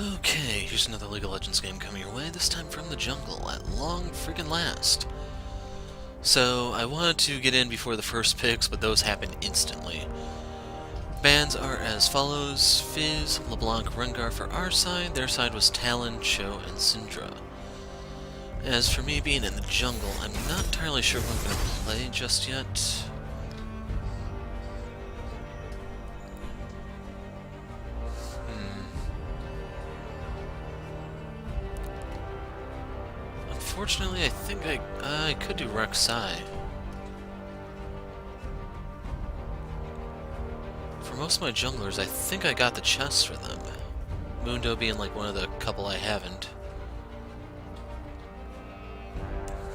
Okay, here's another League of Legends game coming your way, this time from the jungle, at long freaking last. So, I wanted to get in before the first picks, but those happened instantly. Bans are as follows: Fizz, LeBlanc, Rengar for our side, their side was Talon, Cho, and Syndra. As for me being in the jungle, I'm not entirely sure what I'm going to play just yet. Unfortunately, I think I could do Rek'Sai. For most of my junglers, I think I got the chests for them. Mundo being like one of the couple I haven't.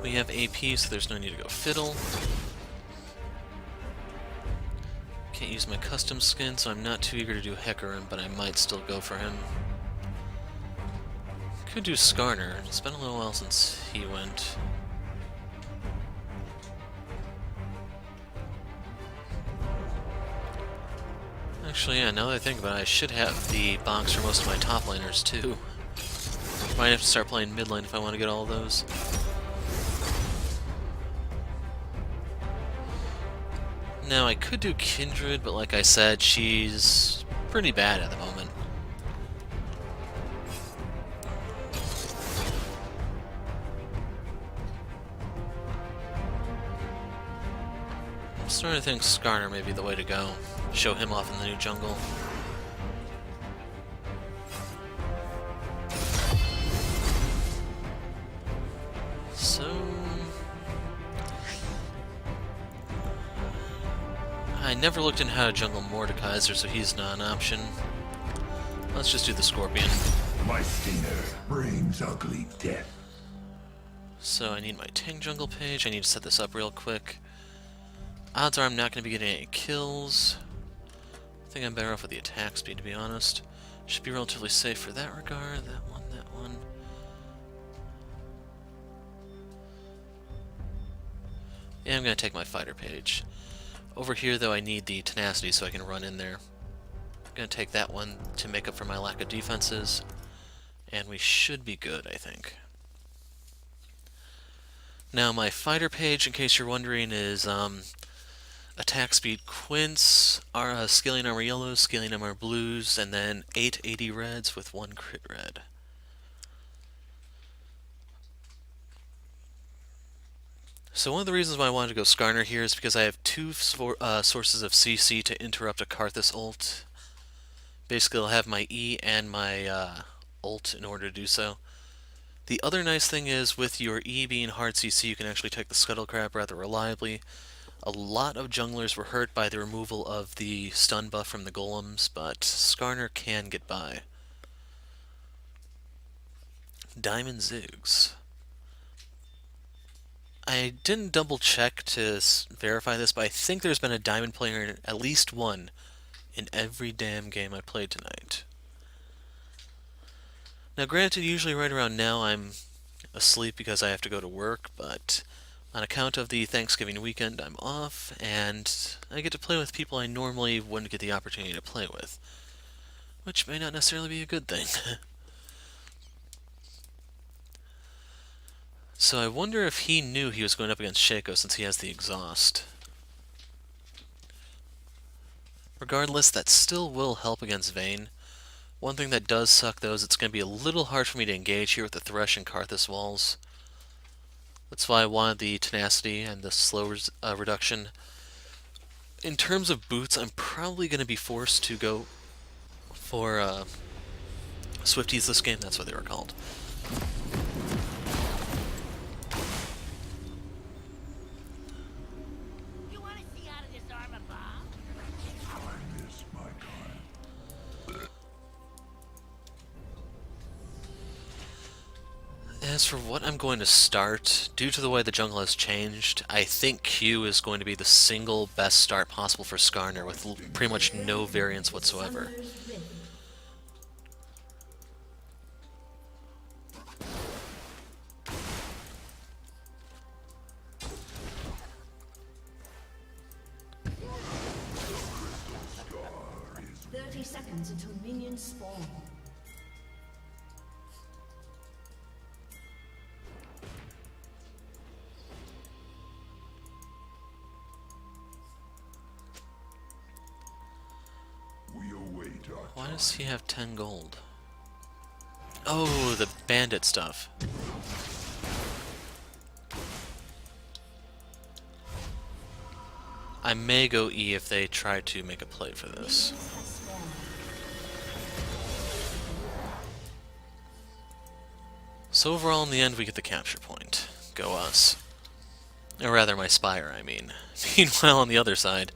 We have AP, so there's no need to go Fiddle. Can't use my custom skin, so I'm not too eager to do Hecarim, but I might still go for him. Could do Skarner. It's been a little while since he went. Actually, yeah, now that I think about it, I should have the box for most of my top laners, too. Might have to start playing mid lane if I want to get all of those. Now, I could do Kindred, but like I said, she's pretty bad at the moment. I'm starting to think Skarner may be the way to go. Show him off in the new jungle. So... I never looked into how to jungle Mordekaiser, so he's not an option. Let's just do the Scorpion. My stinger brings ugly death. So I need my Ting jungle page. I need to set this up real quick. Odds are I'm not going to be getting any kills. I think I'm better off with the attack speed, to be honest. Should be relatively safe for that regard. That one, that one. Yeah, I'm going to take my fighter page. Over here, though, I need the tenacity so I can run in there. I'm going to take that one to make up for my lack of defenses. And we should be good, I think. Now, my fighter page, in case you're wondering, is attack speed Quince, scaling armor yellows, scaling armor blues, and then 880 reds with 1 crit red. So one of the reasons why I wanted to go Skarner here is because I have two sources of CC to interrupt a Karthus ult. Basically, I'll have my E and my ult in order to do so. The other nice thing is, with your E being hard CC, you can actually take the Scuttle Crab rather reliably. A lot of junglers were hurt by the removal of the stun buff from the golems, but Skarner can get by. Diamond Ziggs. I didn't double check to verify this, but I think there's been a diamond player, at least one, in every damn game I played tonight. Now granted, usually right around now I'm asleep because I have to go to work, but on account of the Thanksgiving weekend I'm off, and I get to play with people I normally wouldn't get the opportunity to play with, which may not necessarily be a good thing. So I wonder if he knew he was going up against Shaco since he has the exhaust. Regardless, that still will help against Vayne. One thing that does suck, though, is it's going to be a little hard for me to engage here with the Thresh and Karthus walls. That's why I wanted the tenacity and the slow reduction. In terms of boots, I'm probably going to be forced to go for Swifties this game. That's what they were called. As for what I'm going to start, due to the way the jungle has changed, I think Q is going to be the single best start possible for Skarner with pretty much no variance whatsoever. Seconds until minions spawn. Why does he have 10 gold? Oh, the bandit stuff. I may go E if they try to make a play for this. So overall, in the end, we get the capture point. Go us. Or rather, my Spire, I mean. Meanwhile, on the other side,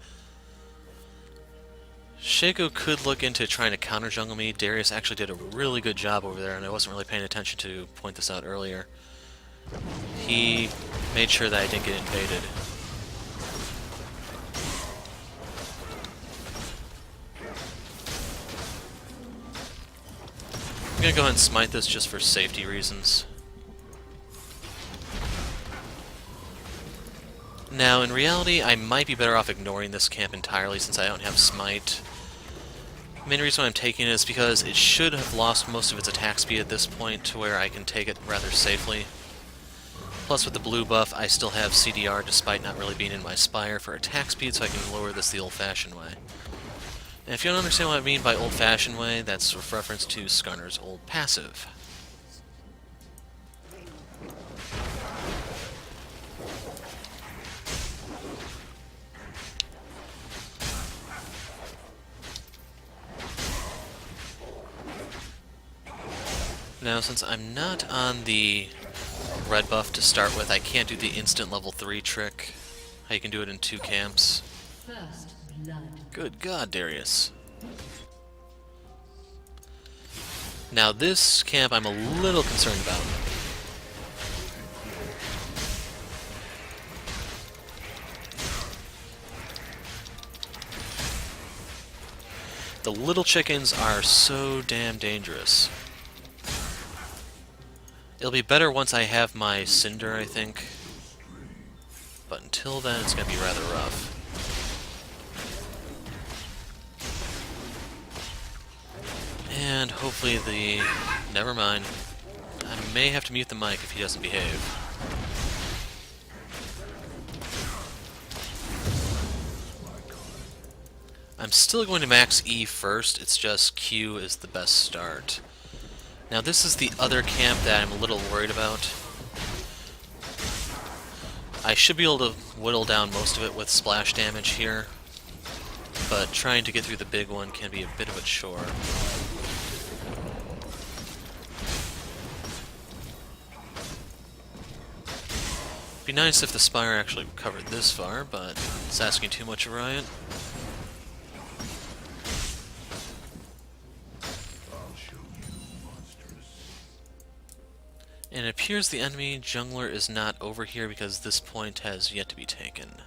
Shaco could look into trying to counter jungle me. Darius actually did a really good job over there, and I wasn't really paying attention to point this out earlier. He made sure that I didn't get invaded. I'm gonna go ahead and smite this just for safety reasons. Now, in reality, I might be better off ignoring this camp entirely since I don't have smite. The main reason why I'm taking it is because it should have lost most of its attack speed at this point to where I can take it rather safely. Plus, with the blue buff, I still have CDR despite not really being in my Spire for attack speed, so I can lower this the old-fashioned way. And if you don't understand what I mean by old-fashioned way, that's with reference to Skarner's old passive. Now, since I'm not on the red buff to start with, I can't do the instant level 3 trick. How you can do it in 2 camps. First blood. Good God, Darius. Now this camp I'm a little concerned about. The little chickens are so damn dangerous. It'll be better once I have my Cinder, I think. But until then, it's gonna be rather rough. And hopefully the... never mind. I may have to mute the mic if he doesn't behave. I'm still going to max E first, it's just Q is the best start. Now this is the other camp that I'm a little worried about. I should be able to whittle down most of it with splash damage here, but trying to get through the big one can be a bit of a chore. It'd be nice if the Spire actually covered this far, but it's asking too much of Riot. And it appears the enemy jungler is not over here because this point has yet to be taken.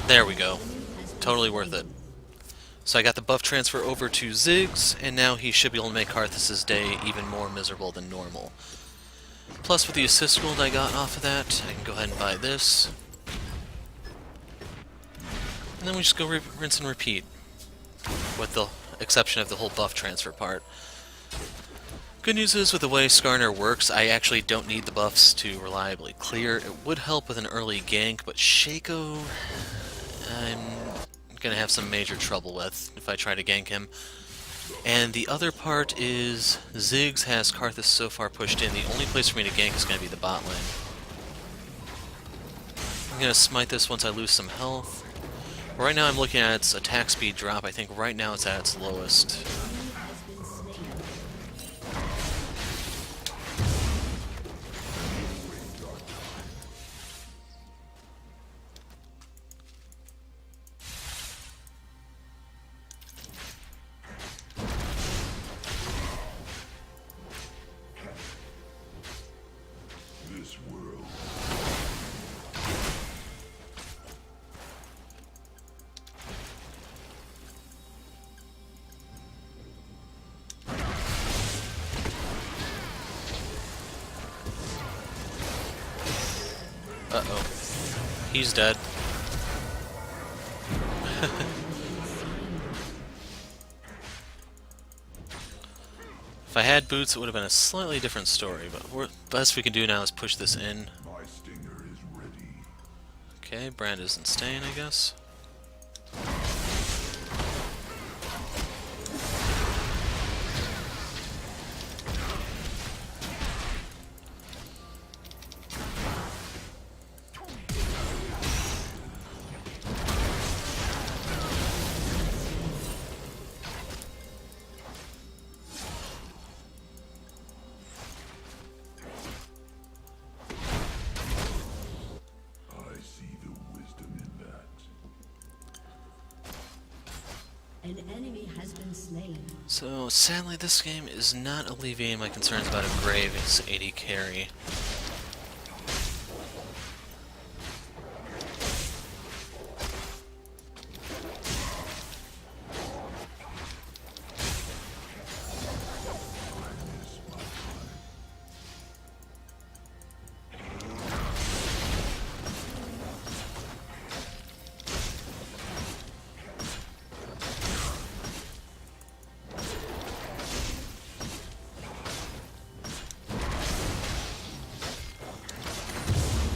There we go. Totally worth it. So I got the buff transfer over to Ziggs, and now he should be able to make Karthus' day even more miserable than normal. Plus, with the assist gold I got off of that, I can go ahead and buy this. And then we just go rinse and repeat, with the exception of the whole buff transfer part. Good news is, with the way Skarner works, I actually don't need the buffs to reliably clear. It would help with an early gank, but Shaco, I'm gonna have some major trouble with if I try to gank him. And the other part is Ziggs has Karthus so far pushed in. The only place for me to gank is gonna be the bot lane. I'm gonna smite this once I lose some health. Right now I'm looking at its attack speed drop. I think right now it's at its lowest. Uh-oh. He's dead. If I had boots, it would have been a slightly different story, but best we can do now is push this in. My stinger is ready. Okay, Brand isn't staying, I guess. I see the wisdom in that. An enemy has been slain. So, sadly, this game is not alleviating my concerns about a Graves AD carry.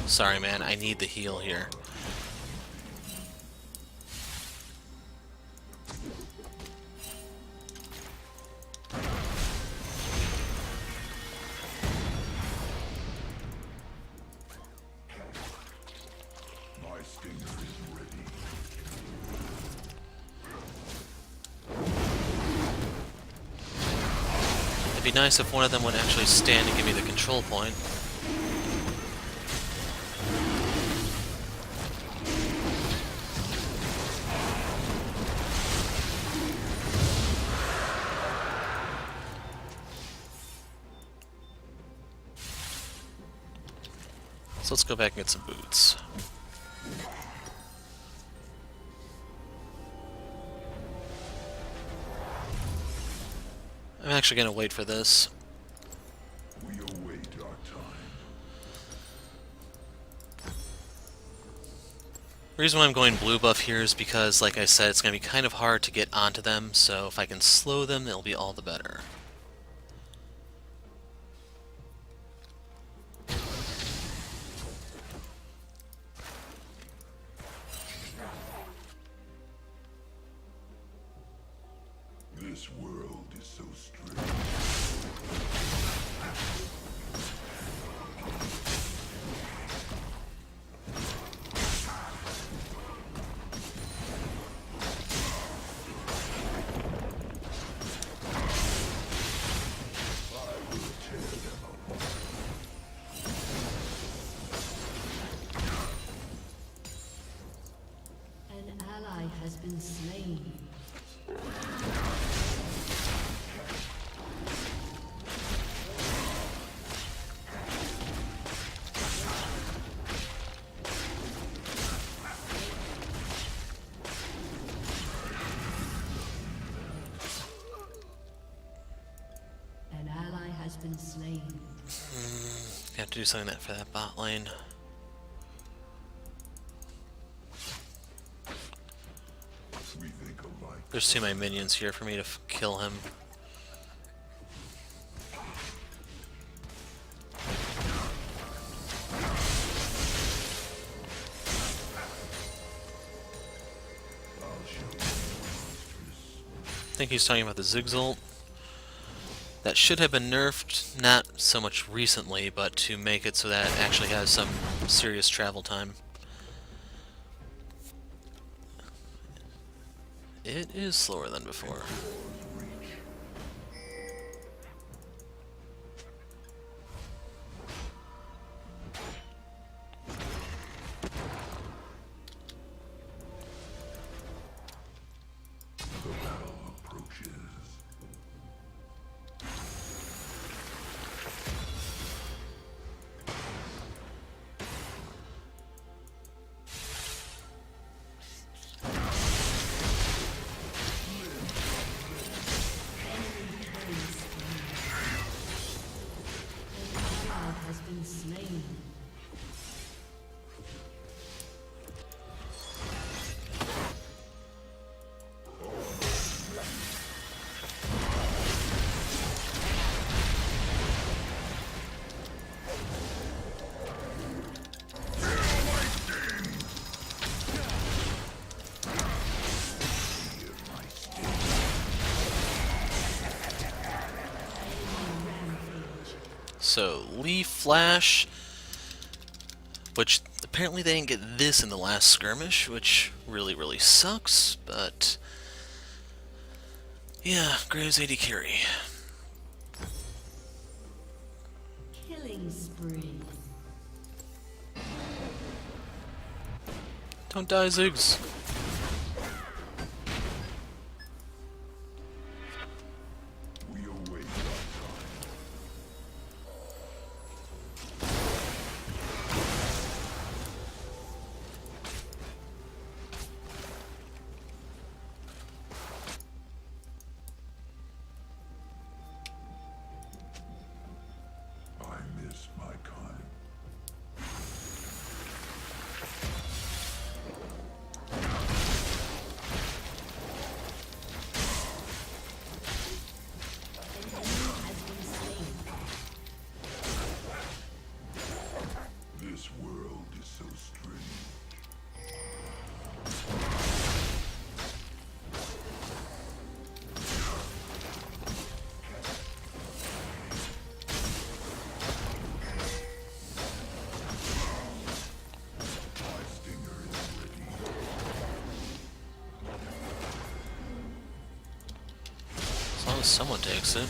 Sorry, man, I need the heal here. My stinger is ready. It'd be nice if one of them would actually stand and give me the control point. So let's go back and get some boots. I'm actually going to wait for this. We await our time. The reason why I'm going blue buff here is because, like I said, it's going to be kind of hard to get onto them, so if I can slow them, it'll be all the better. This world is so strange. An ally has been slain. An ally has been slain. You have to do something for that bot lane. We think alike. There's too many minions here for me to kill him. I'll show you monstrous. I think he's talking about the Ziggs ult. That should have been nerfed, not so much recently, but to make it so that it actually has some serious travel time. It is slower than before. The battle approaches. So, Leaf Flash, which apparently they didn't get this in the last skirmish, which really sucks, but yeah, Graves 80 carry. Killing spree. Don't die, Ziggs. We await I miss my kind. This world is so strange. My stinger is ready. As long as someone takes it.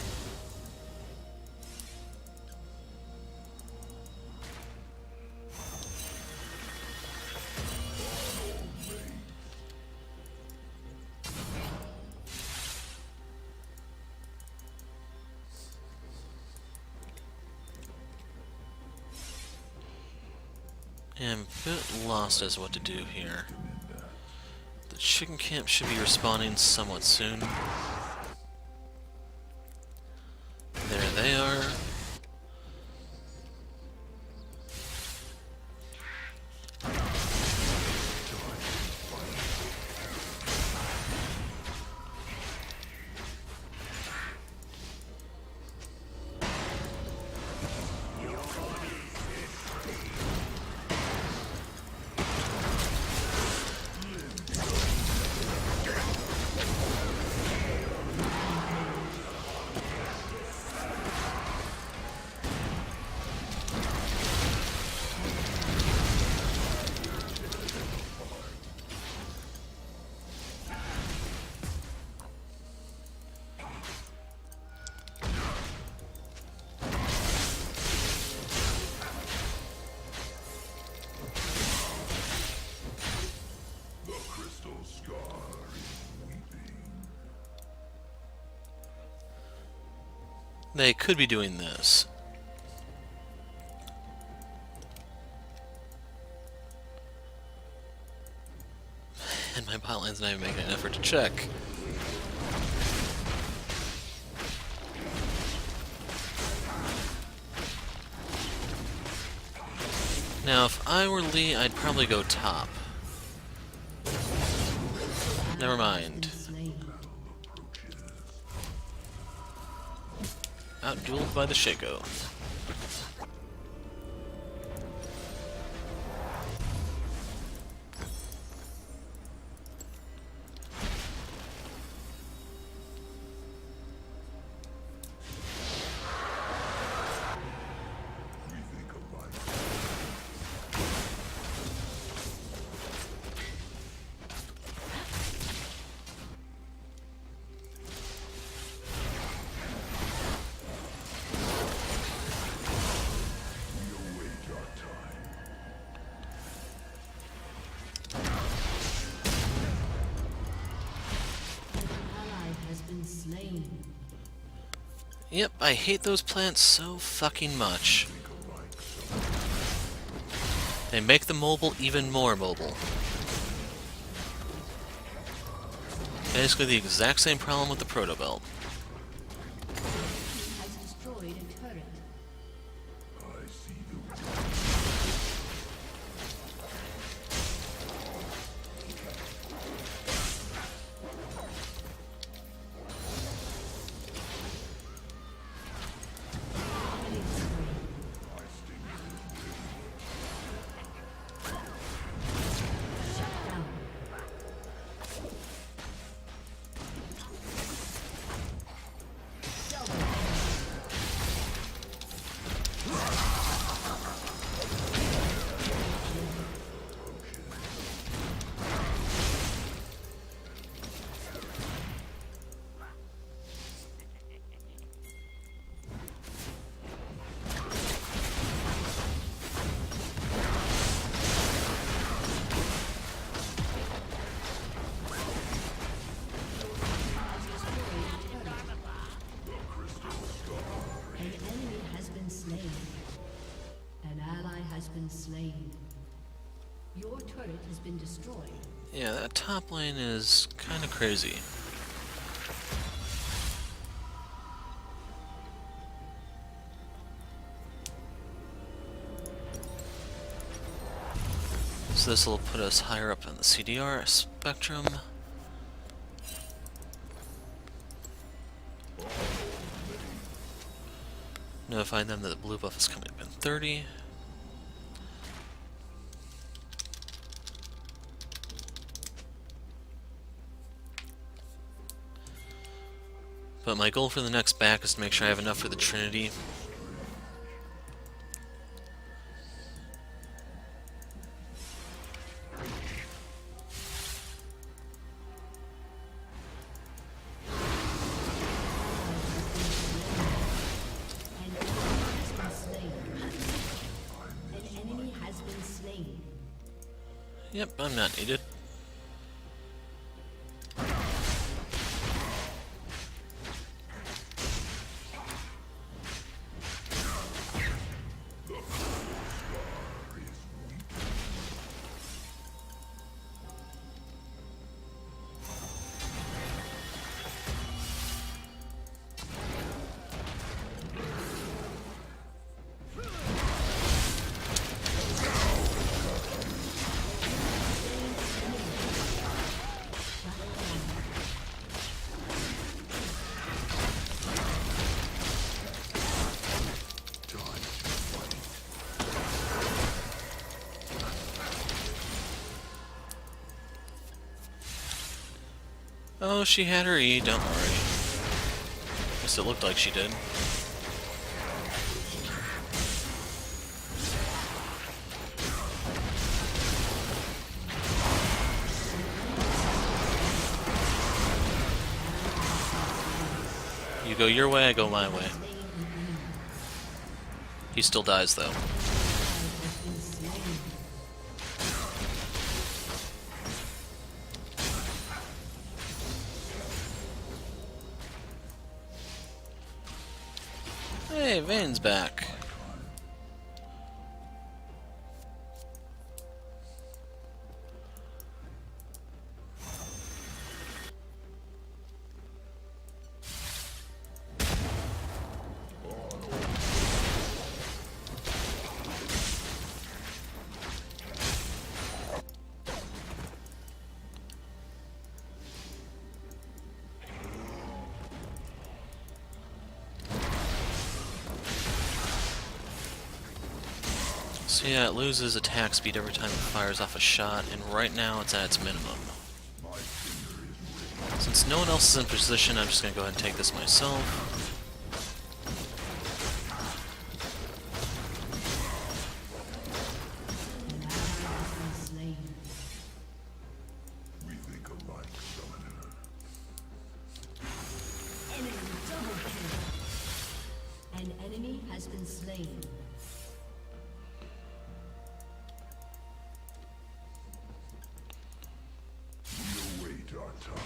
I'm a bit lost as to what to do here. The chicken camp should be respawning somewhat soon. There they are. The crystal scar is weeping. They could be doing this. And my bot lane's not even making an effort to check. Now, if I were Lee, I'd probably go top. Never mind. Out-dueled by the Shaco. We think alike. We await our time. Ally has been slain. Yep, I hate those plants so fucking much. They make the mobile even more mobile. Basically the exact same problem with the Proto Belt. Has destroyed a turret. I see the destroyed. Yeah, that top lane is kind of crazy. So this will put us higher up on the CDR spectrum. Notifying them that the blue buff is coming up in 30. But my goal for the next back is to make sure I have enough for the Trinity. An enemy has been slain. Yep, I'm not needed. Oh, she had her E, don't worry. At least it looked like she did. You go your way, I go my way. He still dies, though. Hey, Vayne's back. So yeah, it loses attack speed every time it fires off a shot, and right now it's at its minimum. Since no one else is in position, I'm just going to go ahead and take this myself. We think alike, Summoner. Enemy double kill. An enemy has been slain. We await our time.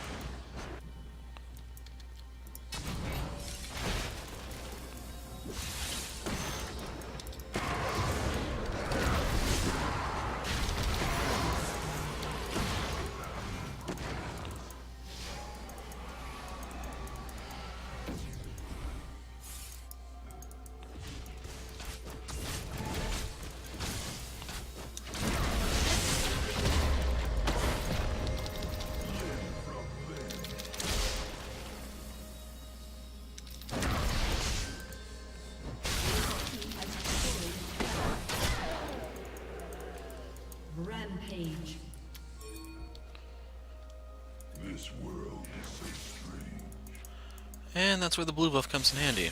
Rampage. This world is so strange. And that's where the blue buff comes in handy.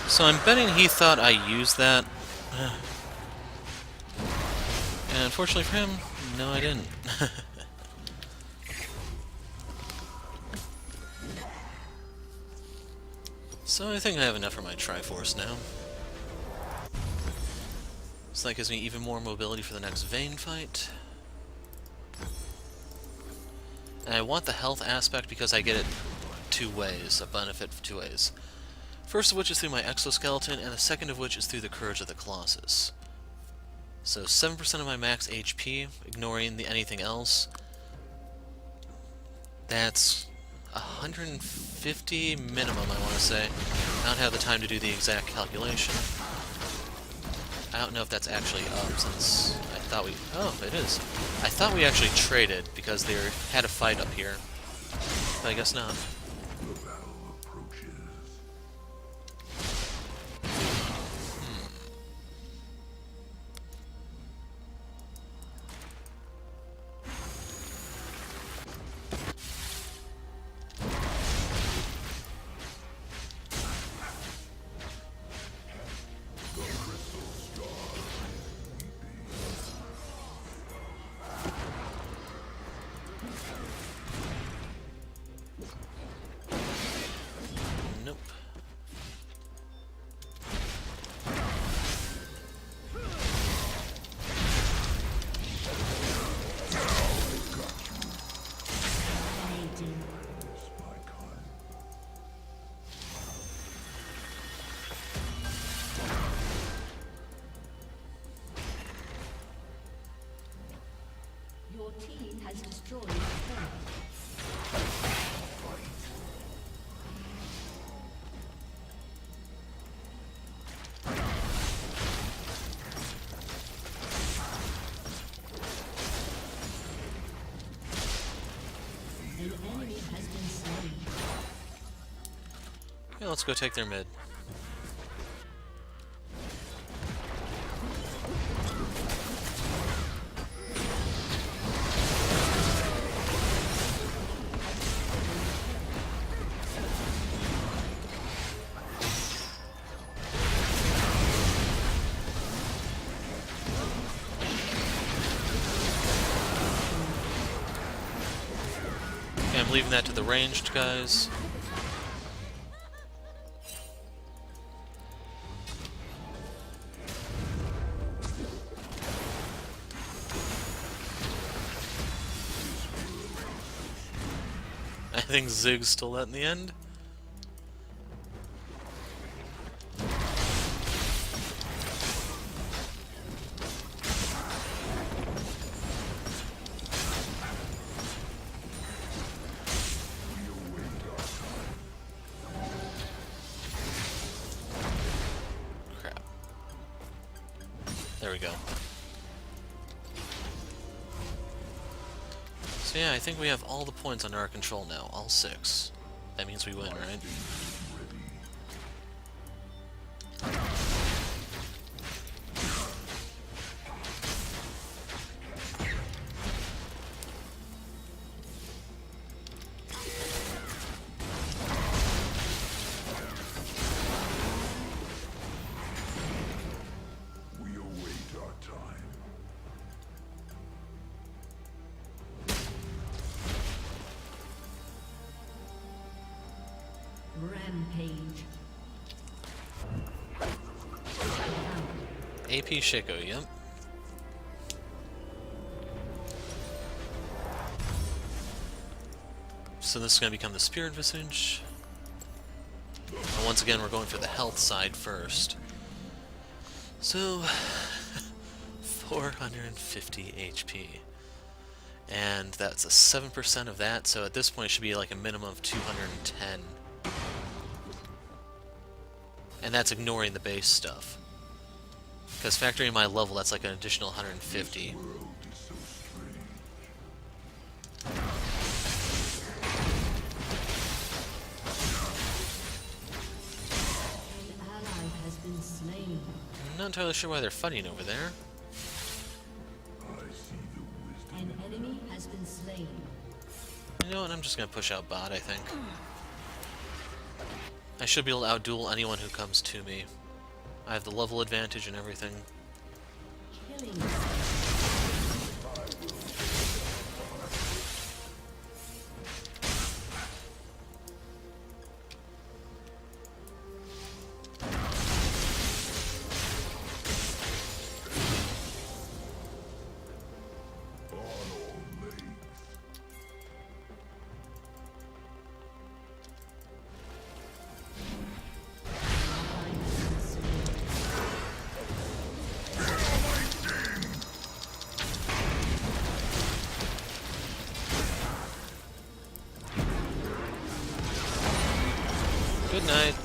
So I'm betting he thought I used that. And unfortunately for him, no I didn't. So I think I have enough for my Triforce now. So that gives me even more mobility for the next Vayne fight. I want the health aspect because I get it two ways, a benefit two ways. First of which is through my exoskeleton, and the second of which is through the Courage of the Colossus. So 7% of my max HP, ignoring anything else. That's 150 minimum, I want to say. I don't have the time to do the exact calculation. I don't know if that's actually up, since I thought we... Oh, it is. I thought we actually traded, because they had a fight up here. But I guess not. The battle approaches. Nope. My kind. Your team has destroyed the turret. An enemy has been slain. Yeah, let's go take their mid. Okay, I'm leaving that to the ranged guys. I think Ziggs stole that in the end. Crap. There we go. So yeah, I think we have all the points under our control now, all 6. That means we win, right? We await our time. Rampage. AP Shiko, yep. So this is going to become the Spirit Visage. And once again, we're going for the health side first. So, 450 HP. And that's a 7% of that, so at this point it should be like a minimum of 210. And that's ignoring the base stuff. Because factoring my level, that's like an additional 150. World is so strange. An ally has been slain. I'm not entirely sure why they're fighting over there. I see the wisdom. An enemy has been slain. You know what, I'm just going to push out bot, I think. I should be able to outduel anyone who comes to me. I have the level advantage and everything. Killing. On all legs. Good night.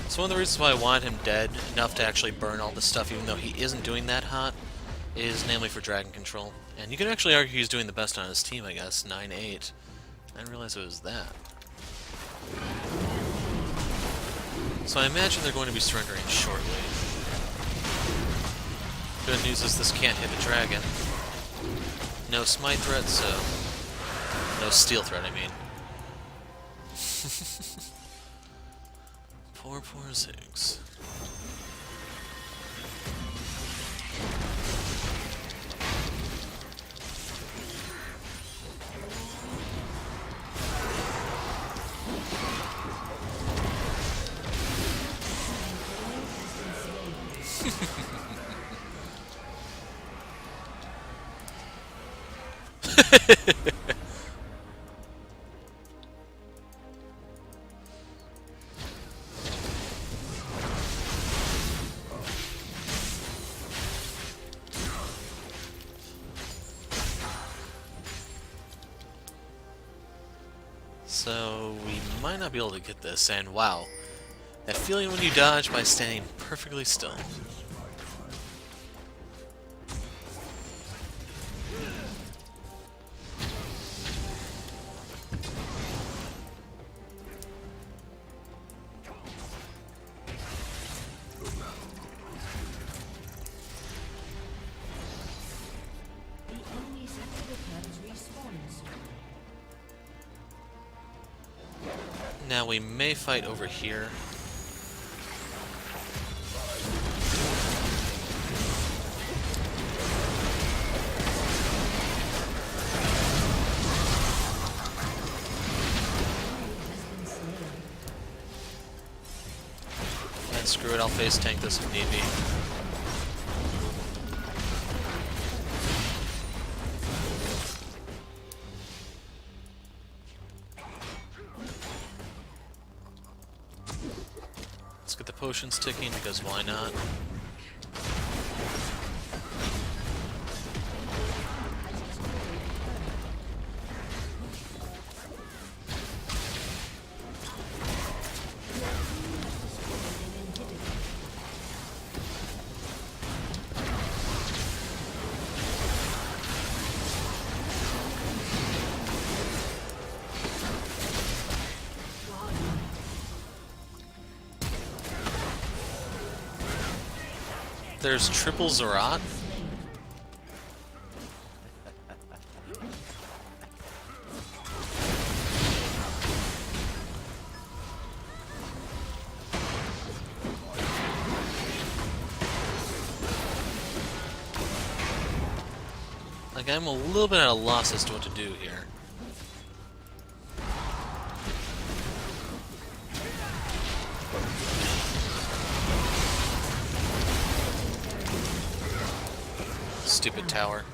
So one of the reasons why I want him dead, enough to actually burn all this stuff even though he isn't doing that hot, is namely for dragon control. And you could actually argue he's doing the best on his team, I guess. 9-8. I didn't realize it was that. So I imagine they're going to be surrendering shortly. Good news is this can't hit a dragon. No smite threat, so... No steel threat, I mean. Poor Ziggs. So, we might not be able to get this, and wow. That feeling when you dodge by standing perfectly still. The enemy's inhibitor has respawned. Now we may fight over here. And screw it, I'll face tank this if need be. Let's get the potions ticking, because why not? There's triple Zerat? Like, I'm a little bit at a loss as to what to do here. Stupid tower.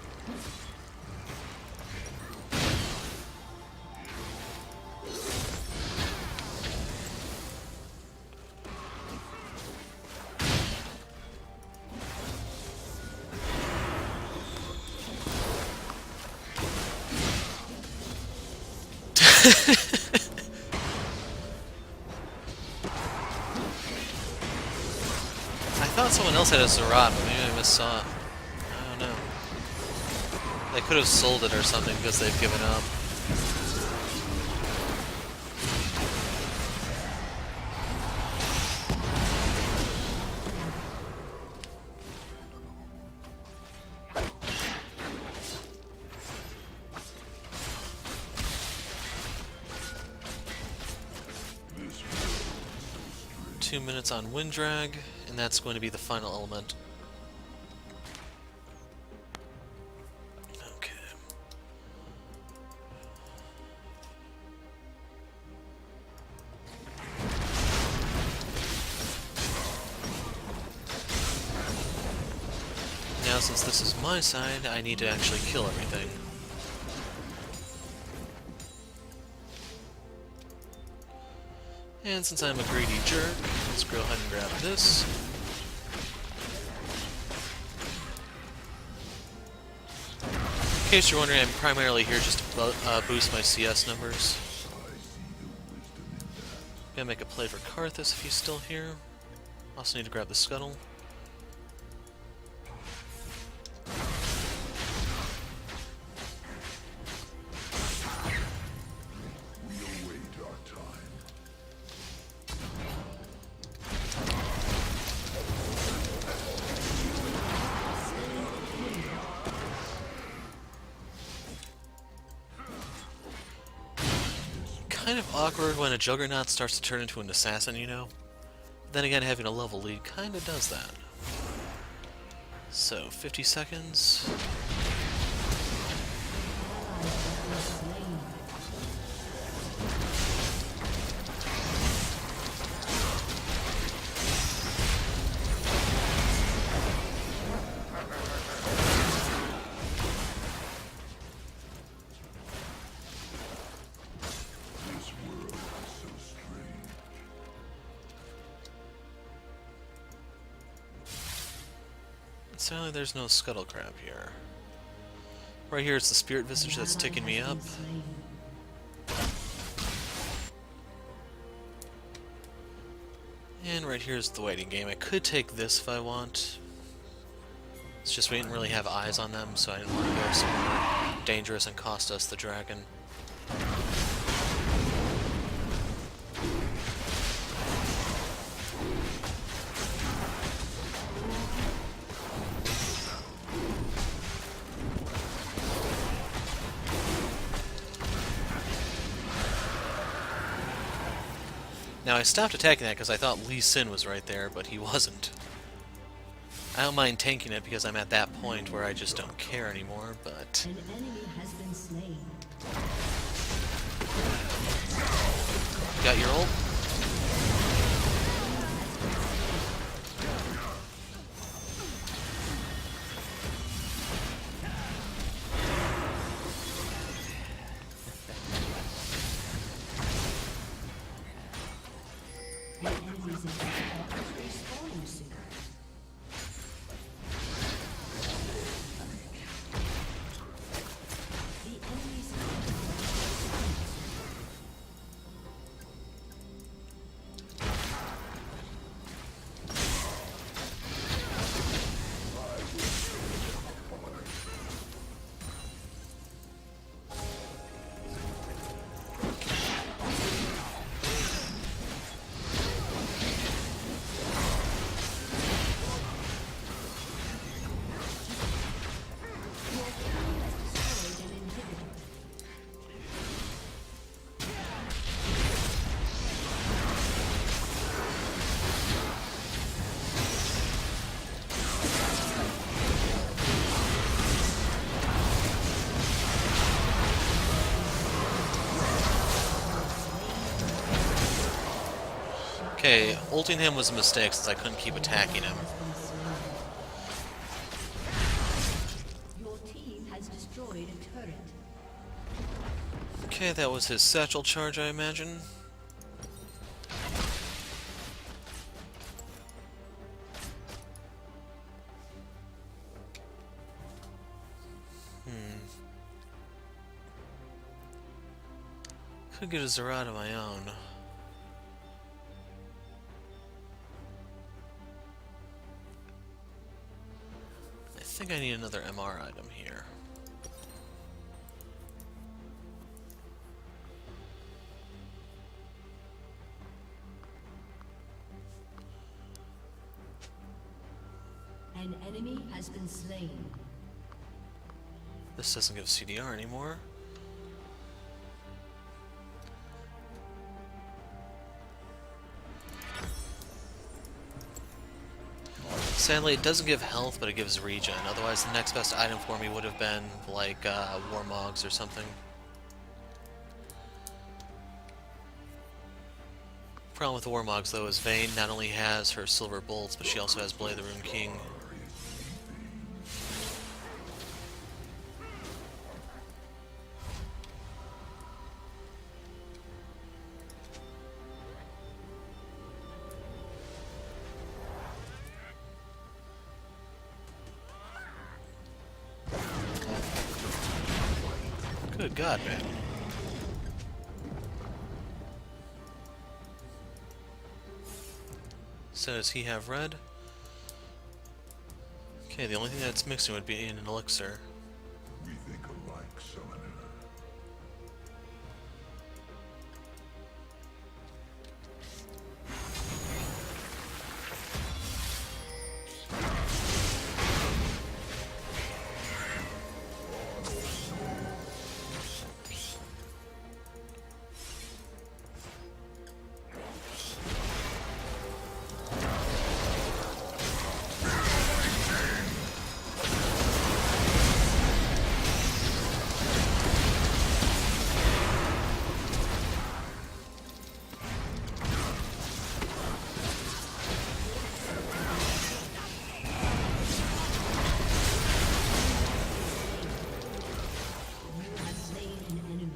I thought someone else had a Zerat, but maybe I missaw. I don't know. They could have sold it or something because they've given up. Two minutes on Wind Drag, and that's going to be the final element. Okay. Now, since this is my side, I need to actually kill everything. And since I'm a greedy jerk, let's go ahead and grab this. case you're wondering, I'm primarily here just to boost my CS numbers. Gonna make a play for Karthus if he's still here. Also need to grab the scuttle. Kind of awkward when a Juggernaut starts to turn into an assassin, you know? Then again, having a level lead kind of does that. So, 50 seconds. Sadly, there's no Scuttle Crab here. Right here, it's the Spirit Visage that's ticking me up. And right here is the waiting game. I could take this if I want. It's just we didn't really have eyes on them, so I didn't want to go somewhere dangerous and cost us the dragon. Now, I stopped attacking that because I thought Lee Sin was right there, but he wasn't. I don't mind tanking it because I'm at that point where I just don't care anymore, but... An enemy has been slain. Got your ult? The enemy's inhibitor is respawning soon. The enemy's destroyed an inhibitor. Okay, ulting him was a mistake since I couldn't keep attacking him. Your team has destroyed a turret. Okay, that was his satchel charge, I imagine. Could get a Zerat of my own. I think I need another MR item here. An enemy has been slain. This doesn't give CDR anymore. Sadly, it doesn't give health, but it gives regen. Otherwise, the next best item for me would have been, like, Warmogs or something. Problem with the Warmogs, though, is Vayne not only has her Silver Bolts, but she also has Blade of the Rune King. Good God, man. So does he have red? Okay, the only thing that's mixing would be an elixir. We think alike, summoner. Has slain an enemy.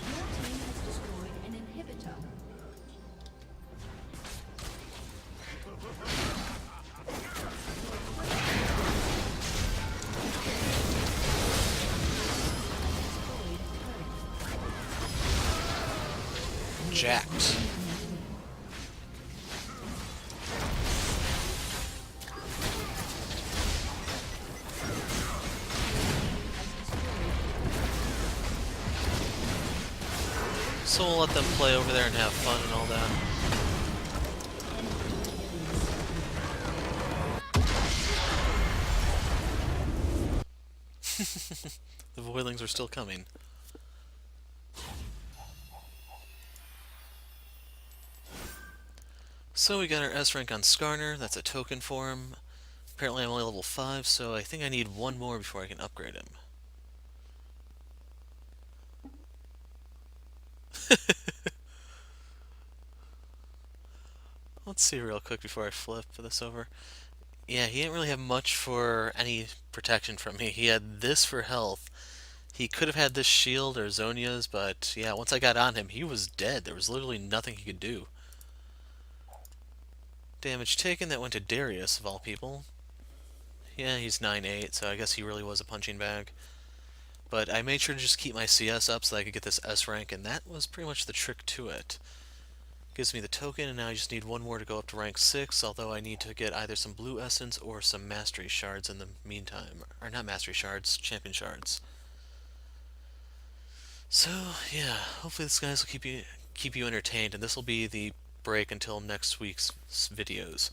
Your team has destroyed an inhibitor. Jacked. So we'll let them play over there and have fun and all that. The Voidlings are still coming. So we got our S rank on Skarner, that's a token for him. Apparently I'm only level 5, so I think I need one more before I can upgrade him. Let's see real quick before I flip this over. Yeah, he didn't really have much for any protection from me. He had this for health. He could have had this shield or Zonia's, but yeah, once I got on him, he was dead. There was literally nothing he could do. Damage taken, that went to Darius, of all people. Yeah, he's 9-8, so I guess he really was a punching bag. But I made sure to just keep my CS up so that I could get this S rank, and that was pretty much the trick to it. Gives me the token, and now I just need one more to go up to rank 6, although I need to get either some blue essence or some mastery shards in the meantime. Or not mastery shards, champion shards. So, yeah, hopefully this guys will keep you entertained, and this will be the break until next week's videos.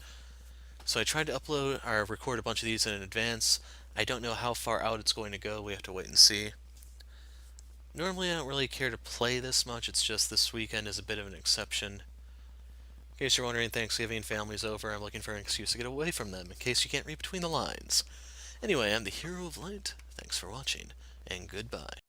So I tried to upload or record a bunch of these in advance. I don't know how far out it's going to go. We have to wait and see. Normally I don't really care to play this much. It's just this weekend is a bit of an exception. In case you're wondering, Thanksgiving, family's over. I'm looking for an excuse to get away from them, in case you can't read between the lines. Anyway, I'm the Hero of Light. Thanks for watching, and goodbye.